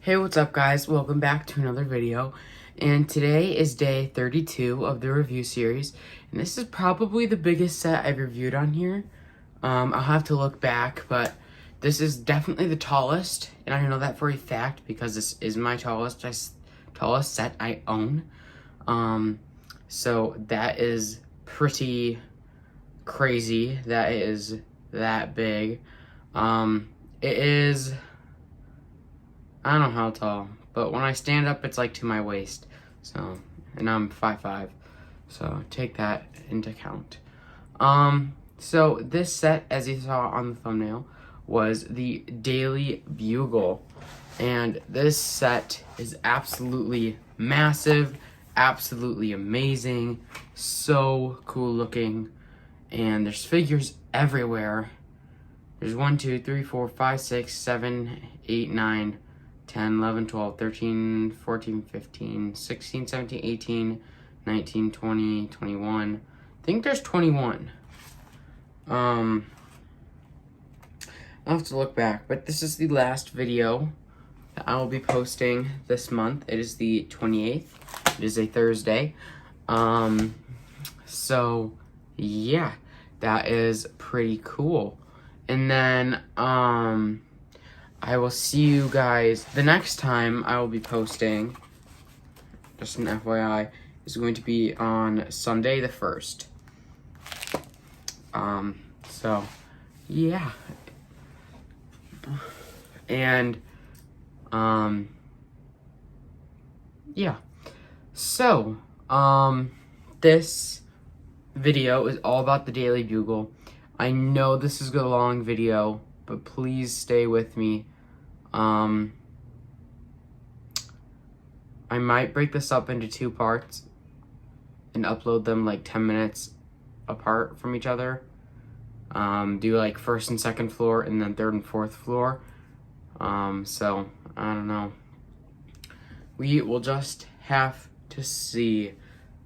Hey, what's up guys? Welcome back to another video. And today is day 32 of the review series. And this is probably the biggest set I've reviewed on here. I'll have to look back, but this is definitely the tallest. And I know that for a fact because this is my tallest set I own. So that is pretty crazy. That is that big. It is, I don't know how tall, but when I stand up, it's like to my waist. So, and I'm 5'5", so take that into account. So this set, as you saw on the thumbnail, was the Daily Bugle. And this set is absolutely massive, absolutely amazing, so cool looking. And there's figures everywhere. There's 1, 2, 3, 4, 5, 6, 7, 8, 9, 10, 11, 12, 13, 14, 15, 16, 17, 18, 19, 20, 21. I think there's 21. I'll have to look back, but this is the last video that I will be posting this month. It is the 28th. It is a Thursday. So yeah, that is pretty cool. And then, I will see you guys, the next time I will be posting, just an FYI, is going to be on Sunday the 1st. So, yeah. And, yeah. So, this video is all about the Daily Bugle. I know this is a long video, but please stay with me. I might break this up into 2 parts and upload them like 10 minutes apart from each other. Do like 1st and 2nd floor and then 3rd and 4th floor. So I don't know. We will just have to see.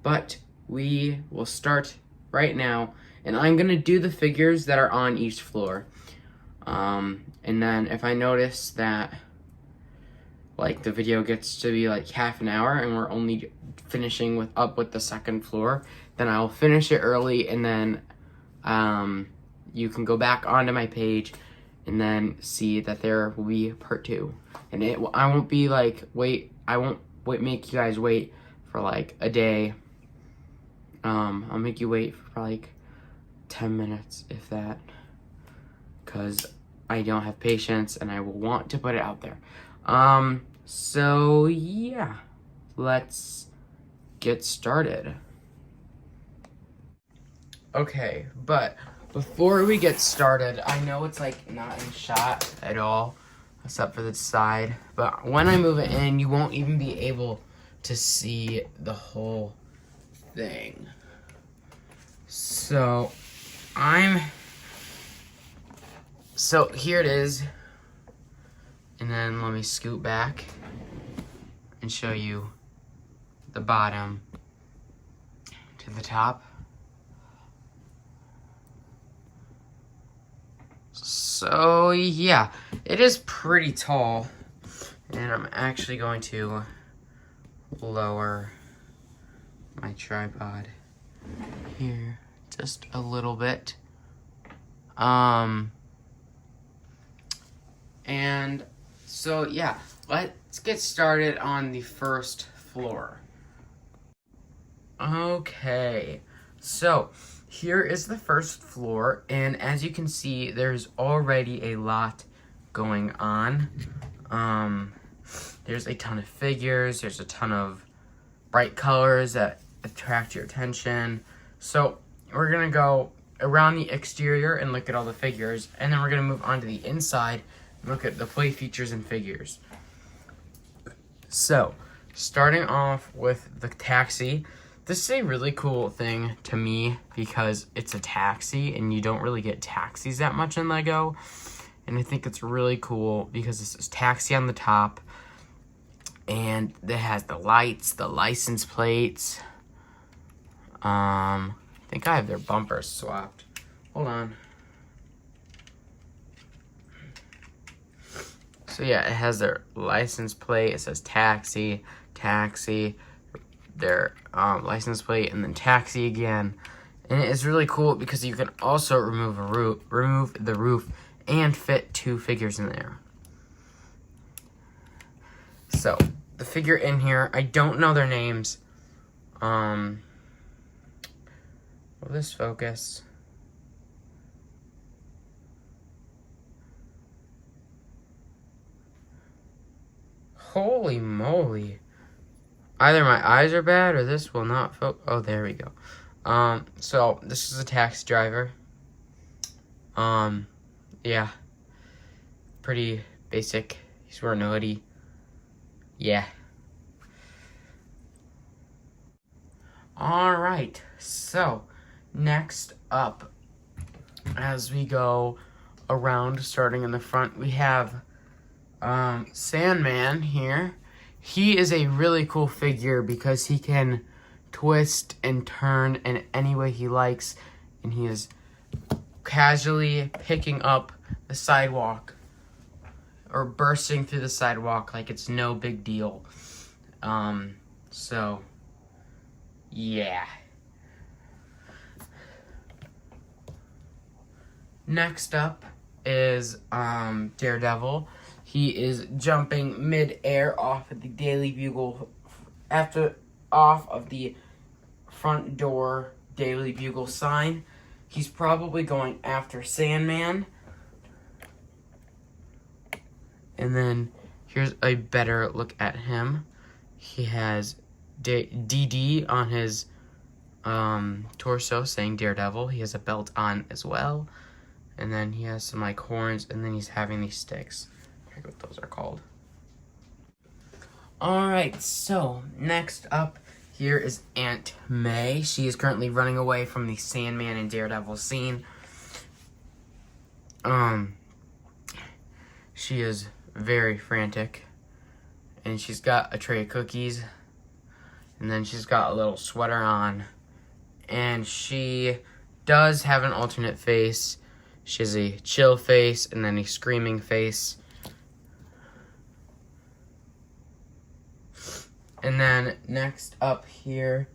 But we will start right now. And I'm gonna do the figures that are on each floor. And then if I notice that like the video gets to be like half an hour and we're only finishing up with the 2nd floor, then I'll finish it early, and then you can go back onto my page and then see that there will be part 2. And I won't be like make you guys wait for like a day. I'll make you wait for like 10 minutes, if that, because I don't have patience and I will want to put it out there. So yeah, let's get started. Okay, but before we get started, I know it's like not in shot at all, except for the side, but when I move it in, you won't even be able to see the whole thing. So here it is, and then let me scoot back and show you the bottom to the top. So yeah, it is pretty tall, and I'm actually going to lower my tripod here just a little bit. And so yeah, let's get started on the 1st floor. Okay, so here is the 1st floor, and as you can see, there's already a lot going on. There's a ton of figures, there's a ton of bright colors that attract your attention. So we're gonna go around the exterior and look at all the figures, and then we're gonna move on to the inside and look at the play features and figures. So, starting off with the taxi. This is a really cool thing to me because it's a taxi, and you don't really get taxis that much in LEGO. And I think it's really cool because this is taxi on the top, and it has the lights, the license plates. I think I have their bumpers swapped. Hold on. So yeah, it has their license plate. It says taxi, taxi, their license plate, and then taxi again. And it's really cool because you can also remove the roof, and fit 2 figures in there. So the figure in here, I don't know their names. Will this focus? Holy moly. Either my eyes are bad or this will not focus. Oh, there we go. So this is a taxi driver. Yeah. Pretty basic. He's wearing a hoodie. Yeah. Alright, so next up, as we go around, starting in the front, we have Sandman here. He is a really cool figure because he can twist and turn in any way he likes, and he is casually picking up the sidewalk or bursting through the sidewalk like it's no big deal. So yeah. Next up is Daredevil. He is jumping mid-air off of the Daily Bugle, off of the front door Daily Bugle sign. He's probably going after Sandman. And then here's a better look at him. He has DD on his torso saying Daredevil. He has a belt on as well. And then he has some like horns, and then he's having these sticks. I forget what those are called. Alright, so next up here is Aunt May. She is currently running away from the Sandman and Daredevil scene. She is very frantic. And she's got a tray of cookies. And then she's got a little sweater on. And she does have an alternate face. She has a chill face and then a screaming face. And then next up here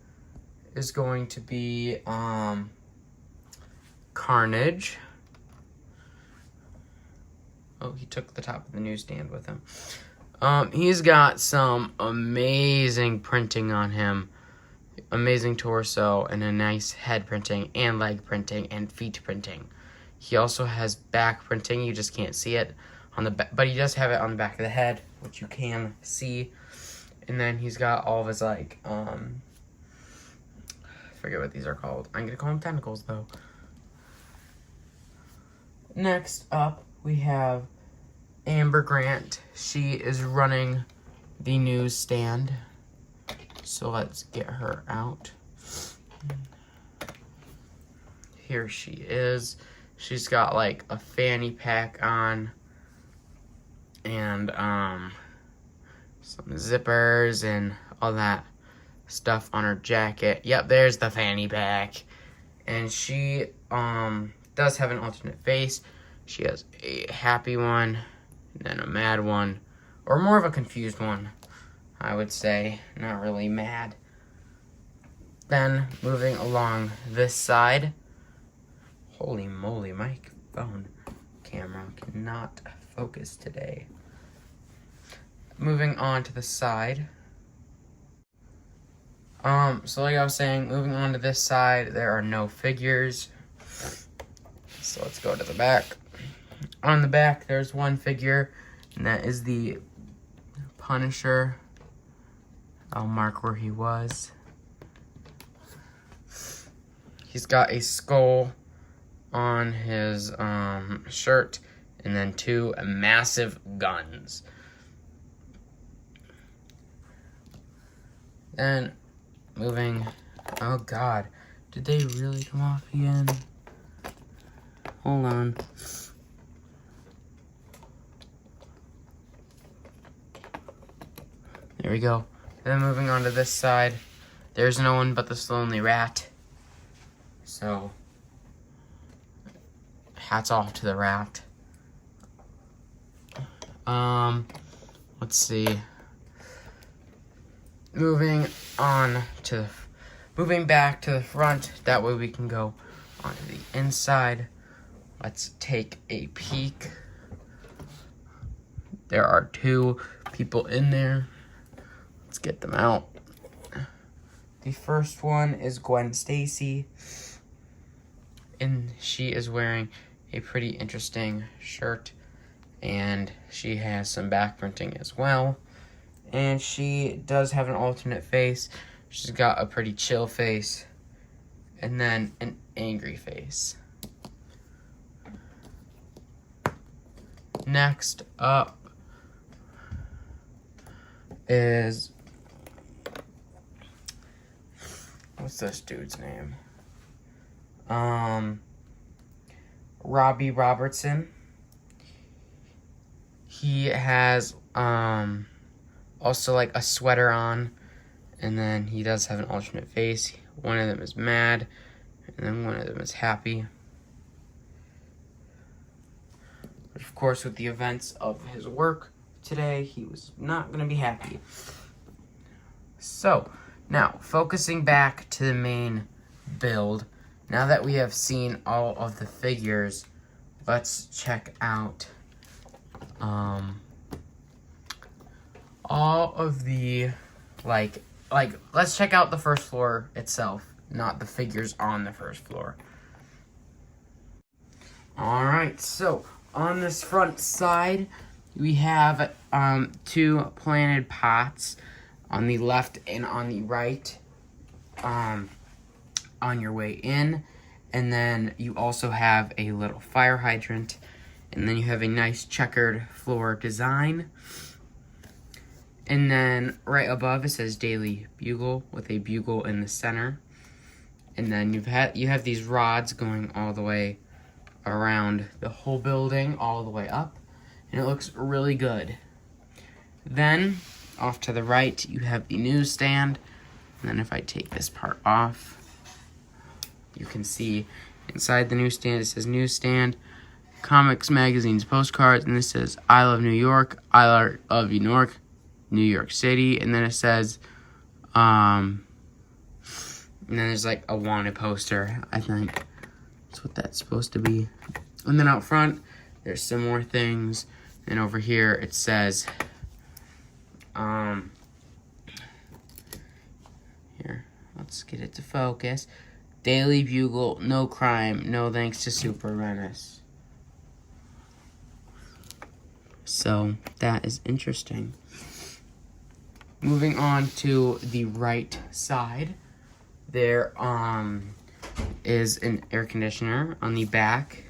is going to be Carnage. Oh, he took the top of the newsstand with him. He's got some amazing printing on him. Amazing torso and a nice head printing and leg printing and feet printing. He also has back printing. You just can't see it on the back, but he does have it on the back of the head, which you can see. And then he's got all of his like I forget what these are called. I'm gonna call them tentacles though. Next up we have Amber Grant. She is running the newsstand. So let's get her out. Here she is. She's got like a fanny pack on and some zippers and all that stuff on her jacket. Yep, there's the fanny pack. And she does have an alternate face. She has a happy one and then a mad one, or more of a confused one, I would say. Not really mad. Then moving along this side. Holy moly, my phone camera cannot focus today. Moving on to the side. So like I was saying, moving on to this side, there are no figures. So let's go to the back. On the back, there's one figure, and that is the Punisher. I'll mark where he was. He's got a skull on his shirt, and then 2 massive guns. Then moving, oh god, did they really come off again? Hold on. There we go. Then moving on to this side, there's no one but this lonely rat. So, hats off to the rat. Let's see. Moving back to the front. That way we can go onto the inside. Let's take a peek. There are 2 people in there. Let's get them out. The first one is Gwen Stacy, and she is wearing a pretty interesting shirt, and she has some back printing as well, and she does have an alternate face. She's got a pretty chill face, and then an angry face. Next up is, what's this dude's name? Robbie Robertson. He has also like a sweater on, and then he does have an alternate face. One of them is mad, and then one of them is happy. But of course, with the events of his work today, he was not going to be happy. So, now, focusing back to the main build, now that we have seen all of the figures, let's check out all of the, let's check out the first floor itself, not the figures on the first floor. Alright, so, on this front side, we have 2 planted pots on the left and on the right on your way in. And then you also have a little fire hydrant. And then you have a nice checkered floor design. And then right above it says Daily Bugle with a bugle in the center. And then you have these rods going all the way around the whole building, all the way up. And it looks really good. Then, off to the right, you have the newsstand. And then if I take this part off, you can see inside the newsstand, it says newsstand, comics, magazines, postcards, and this says I love New York, I love New York, New York City, and then it says, and then there's like a wanted poster, I think. That's what that's supposed to be. And then out front, there's some more things. And over here, it says, here, let's get it to focus. Daily Bugle, no crime, no thanks to Super Menace. So, that is interesting. Moving on to the right side, there is an air conditioner on the back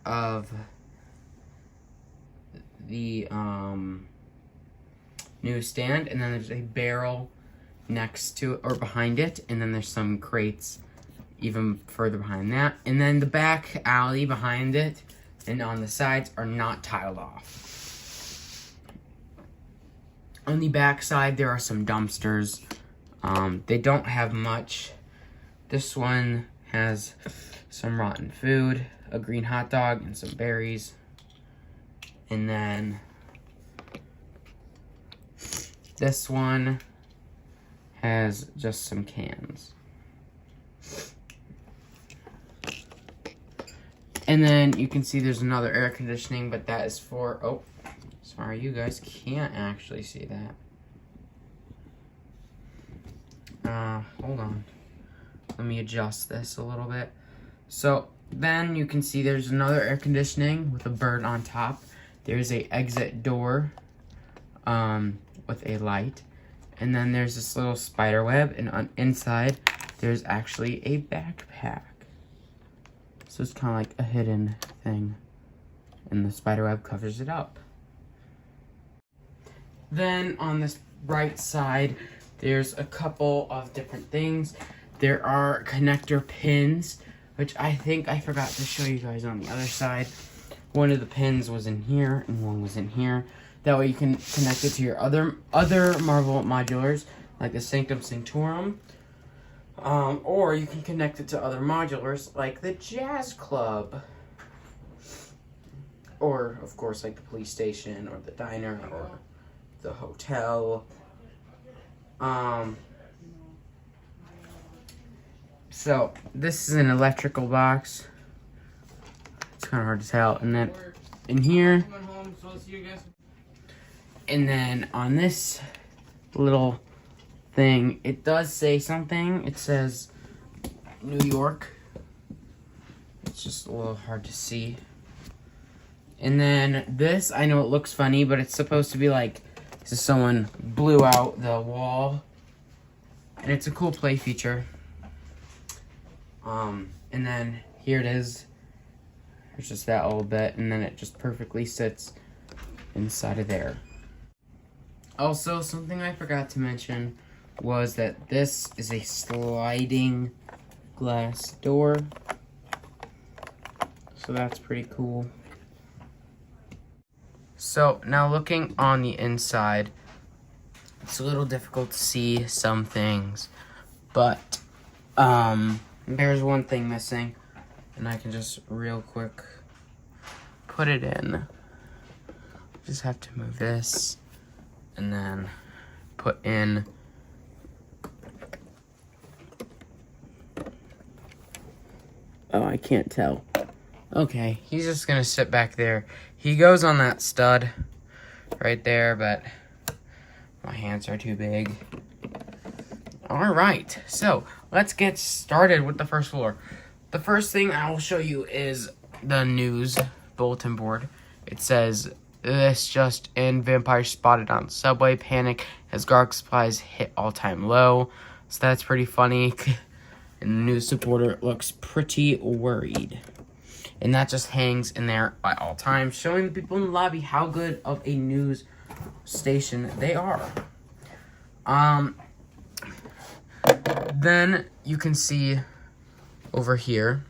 of the newsstand, and then there's a barrel next to or behind it, and then there's some crates even further behind that, and then the back alley behind it and on the sides are not tiled off. On the back side there are some dumpsters. They don't have much. This one has some rotten food, a green hot dog, and some berries. And then this one has just some cans. And then you can see there's another air conditioning, but that is for, oh, sorry, you guys can't actually see that. Hold on. Let me adjust this a little bit. So then you can see there's another air conditioning with a bird on top. There's a exit door with a light. And then there's this little spider web, and on inside there's actually a backpack. So it's kind of like a hidden thing, and the spider web covers it up. Then on this right side, there's a couple of different things. There are connector pins, which I think I forgot to show you guys on the other side. One of the pins was in here, and one was in here. That way you can connect it to your other Marvel modulars, like the Sanctum Sanctorum. Or you can connect it to other modulars, like the Jazz Club. or of course like the police station or the diner or the hotel. So this is an electrical box. It's kind of hard to tell. And then in here, and then on this little thing, it does say something. It says New York. It's just a little hard to see. And then this, I know it looks funny, but it's supposed to be like, so someone blew out the wall. And it's a cool play feature. And then here it is. There's just that little bit, and then it just perfectly sits inside of there. Also, something I forgot to mention was that this is a sliding glass door. So that's pretty cool. So now looking on the inside, it's a little difficult to see some things, but there's one thing missing, and I can just real quick put it in. Just have to move this and then put in I can't tell. Okay, he's just gonna sit back there. He goes on that stud right there, but my hands are too big. All right, so let's get started with the first floor. The first thing I will show you is the news bulletin board. It says, "This just in, vampire spotted on subway, panic as garlic supplies hit all-time low." So that's pretty funny. And the news supporter looks pretty worried. And that just hangs in there at all times, showing the people in the lobby how good of a news station they are. Then you can see over here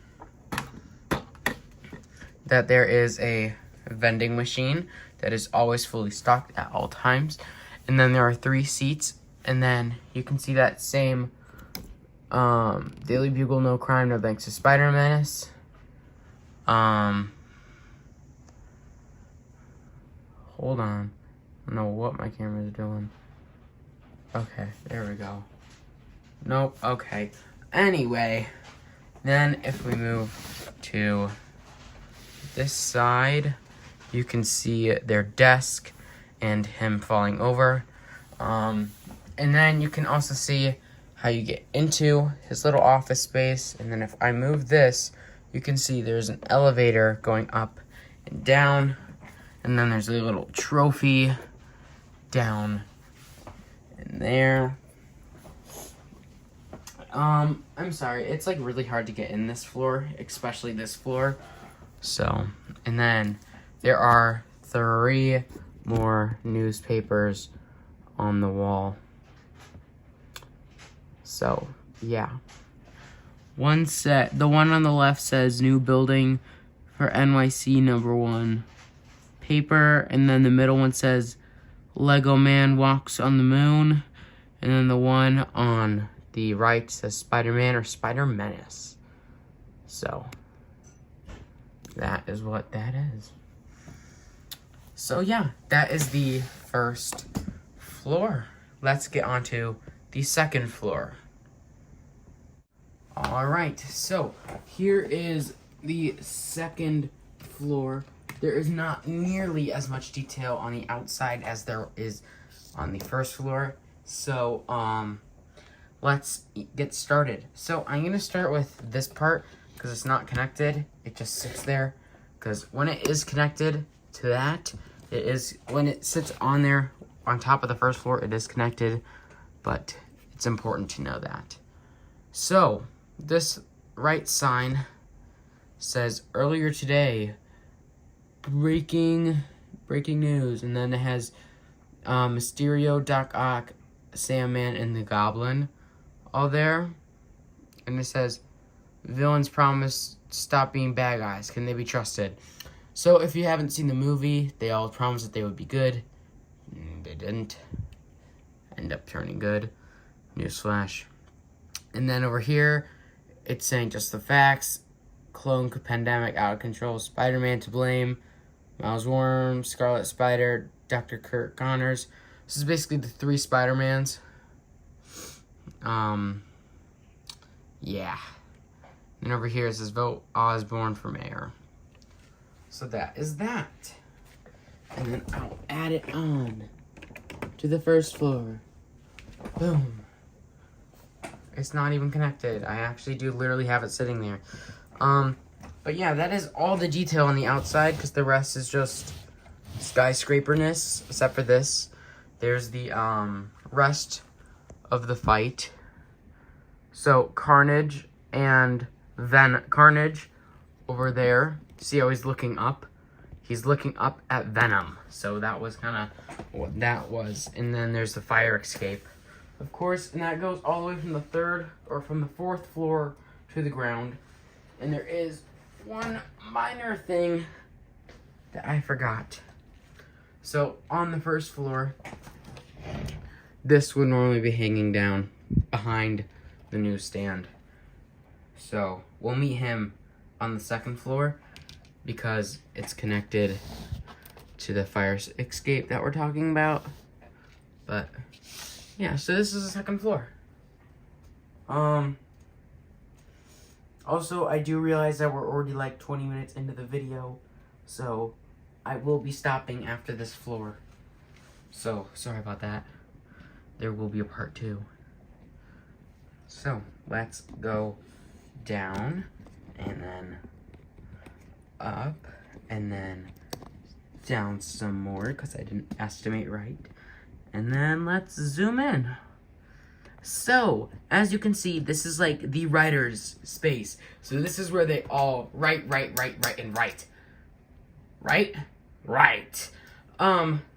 that there is a vending machine that is always fully stocked at all times. And then there are 3 seats, and then you can see that same Daily Bugle, no crime, no thanks to Spider Menace. Hold on. I don't know what my camera is doing. Okay, there we go. Nope, okay. Anyway, then if we move to this side, you can see their desk and him falling over. And then you can also see how you get into his little office space. And then if I move this, you can see there's an elevator going up and down. And then there's a little trophy down in there. I'm sorry, it's like really hard to get in this floor, especially this floor. So, and then there are 3 more newspapers on the wall. So, yeah. The one on the left says new building for NYC #1 paper, and then the middle one says Lego Man walks on the moon, and then the one on the right says Spider-Man or Spider Menace. So, that is what that is. So yeah, that is the first floor. Let's get on to the second floor. All right, so here is the second floor. There is not nearly as much detail on the outside as there is on the first floor. So, let's get started. So I'm gonna start with this part because it's not connected. It just sits there. Because when it is connected to that, when it sits on there on top of the first floor, it is connected. But it's important to know that. So this right sign says earlier today, breaking news, and then it has Mysterio, Doc Ock, Sandman, and the Goblin all there, and it says villains promise to stop being bad guys. Can they be trusted? So if you haven't seen the movie, they all promised that they would be good. They didn't end up turning good. Newsflash. And then over here, it's saying just the facts. Clone pandemic out of control. Spider-Man to blame. Miles Worm, Scarlet Spider, Dr. Kurt Connors. This is basically the 3 Spider-Mans. Yeah. And over here it says vote Osborn for mayor. So that is that. And then I'll add it on to the first floor. Boom. It's not even connected. I actually do literally have it sitting there. But yeah, that is all the detail on the outside, because the rest is just skyscraperness, except for this. There's the rest of the fight. So Carnage and Carnage over there. See how he's looking up? He's looking up at Venom. So that was kind of what that was. And then there's the fire escape, of course, and that goes all the way from the 4th floor to the ground. And there is one minor thing that I forgot. So on the 1st floor, this would normally be hanging down behind the newsstand. So we'll meet him on the 2nd floor because it's connected to the fire escape that we're talking about. But yeah, so this is the 2nd floor. Also, I do realize that we're already like 20 minutes into the video, so I will be stopping after this floor. So, sorry about that. There will be a part 2. So, let's go down, and then up, and then down some more, because I didn't estimate right. And then let's zoom in. So, as you can see, this is like the writer's space. So this is where they all write, and write. Right.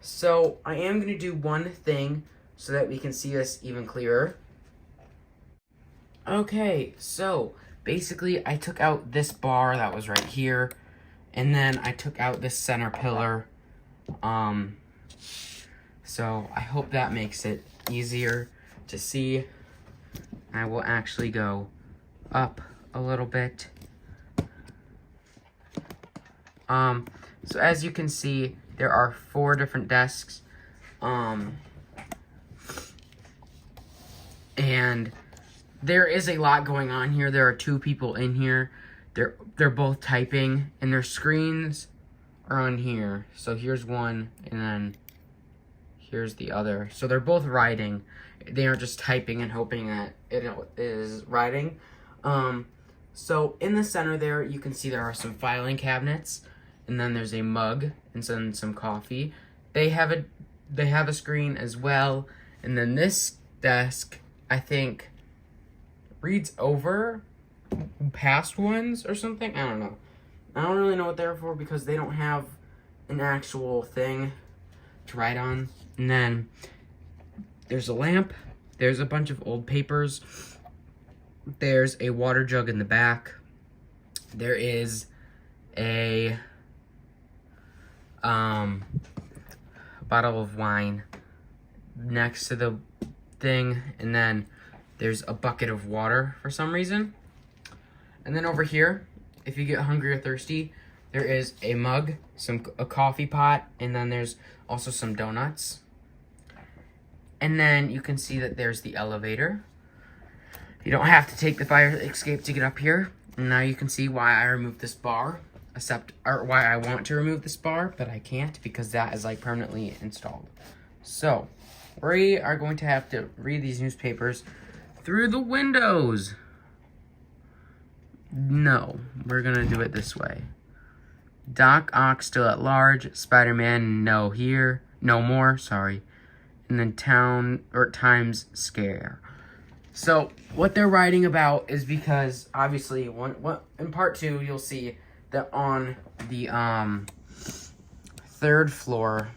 So I am going to do one thing so that we can see this even clearer. Okay, so basically I took out this bar that was right here, and then I took out this center pillar. So I hope that makes it easier to see. I will actually go up a little bit. So as you can see, there are 4 different desks. And there is a lot going on here. There are 2 people in here. They're both typing, and their screens are on here. So here's one, and then here's the other. So they're both writing. They aren't just typing and hoping that it is writing. So in the center there, you can see there are some filing cabinets, and then there's a mug, and then some coffee. They have a screen as well, and then this desk, I think, reads over past ones or something. I don't know. I don't really know what they're for because they don't have an actual thing to write on. And then there's a lamp. There's a bunch of old papers. There's a water jug in the back. There is a bottle of wine next to the thing, and then there's a bucket of water for some reason. And then over here, if you get hungry or thirsty, there is a mug, a coffee pot, and then there's also some donuts. And then you can see that there's the elevator. You don't have to take the fire escape to get up here. And now you can see why I removed this bar, or why I want to remove this bar, but I can't because that is like permanently installed. So we are going to have to read these newspapers through the windows. No, we're gonna do it this way. Doc Ock still at large. Spider-Man no more. Sorry. And then Times scare. So what they're writing about is because obviously in part 2 you'll see that on the 3rd floor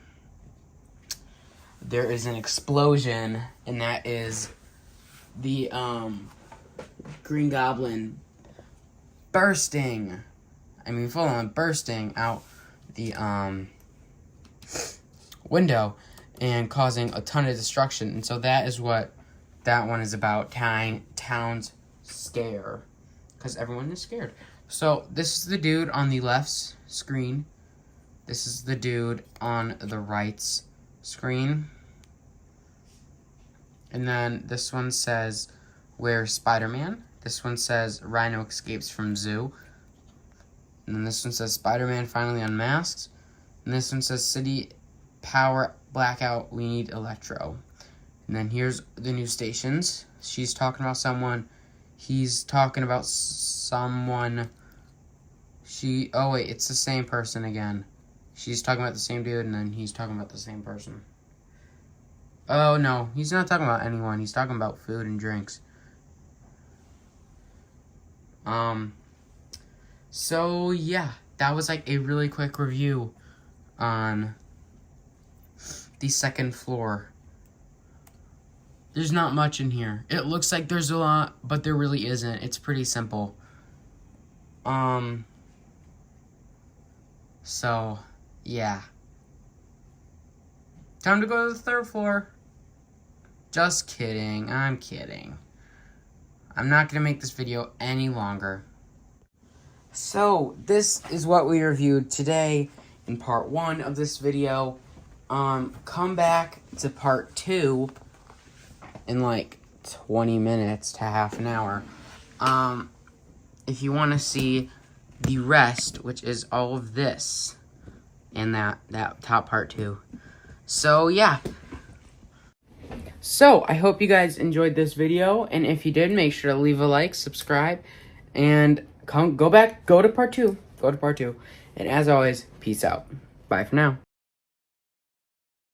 there is an explosion, and that is the Green Goblin bursting out the window and causing a ton of destruction. And so that is what that one is about, Town's scare, because everyone is scared. So this is the dude on the left screen. This is the dude on the right's screen. And then this one says, "Where's Spider-Man?" This one says, "Rhino escapes from zoo." And then this one says, "Spider-Man finally unmasks." And this one says, "City power blackout, we need Electro." And then here's the new stations. She's talking about someone. He's talking about someone. Oh wait, it's the same person again. She's talking about the same dude, and then he's talking about the same person. Oh no, he's not talking about anyone. He's talking about food and drinks. So yeah, that was like a really quick review on the second floor. There's not much in here. It looks like there's a lot, but there really isn't. It's pretty simple. So, yeah. Time to go to the third floor. Just kidding. I'm kidding. I'm not going to make this video any longer. So, this is what we reviewed today in part 1 of this video. Come back to part 2 in like 20 minutes to half an hour. If you want to see the rest, which is all of this and that top part 2. So yeah. So I hope you guys enjoyed this video, and if you did, make sure to leave a like, subscribe, and go to part 2. And as always, peace out. Bye for now.